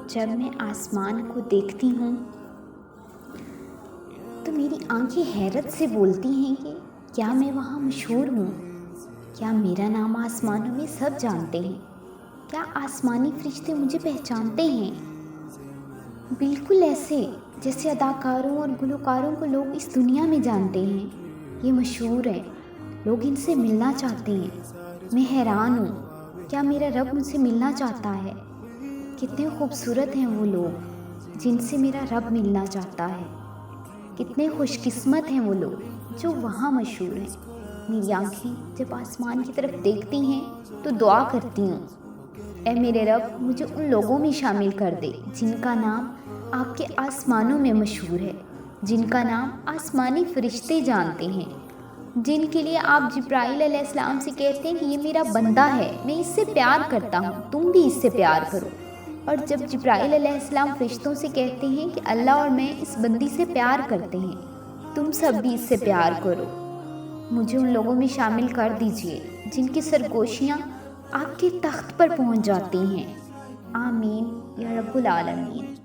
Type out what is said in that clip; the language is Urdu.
جب میں آسمان کو دیکھتی ہوں تو میری آنکھیں حیرت سے بولتی ہیں کہ کیا میں وہاں مشہور ہوں؟ کیا میرا نام آسمانوں میں سب جانتے ہیں؟ کیا آسمانی فرشتے مجھے پہچانتے ہیں؟ بالکل ایسے جیسے اداکاروں اور گلوکاروں کو لوگ اس دنیا میں جانتے ہیں۔ یہ مشہور ہیں، لوگ ان سے ملنا چاہتے ہیں۔ میں حیران ہوں، کیا میرا رب مجھ سے ملنا چاہتا ہے؟ کتنے خوبصورت ہیں وہ لوگ جن سے میرا رب ملنا چاہتا ہے۔ کتنے خوش قسمت ہیں وہ لوگ جو وہاں مشہور ہیں۔ میری آنکھیں جب آسمان کی طرف دیکھتی ہیں تو دعا کرتی ہوں، اے میرے رب مجھے ان لوگوں میں شامل کر دے جن کا نام آپ کے آسمانوں میں مشہور ہے، جن کا نام آسمانی فرشتے جانتے ہیں، جن کے لیے آپ جبرائیل علیہ السلام سے کہتے ہیں کہ یہ میرا بندہ ہے، میں اس سے پیار کرتا ہوں، تم بھی اس سے پیار کرو۔ اور جب جبرائیل علیہ السلام فرشتوں سے کہتے ہیں کہ اللہ اور میں اس بندی سے پیار کرتے ہیں، تم سب بھی اس سے پیار کرو، مجھے ان لوگوں میں شامل کر دیجئے جن کی سرگوشیاں آپ کے تخت پر پہنچ جاتی ہیں۔ آمین یا رب العالمین۔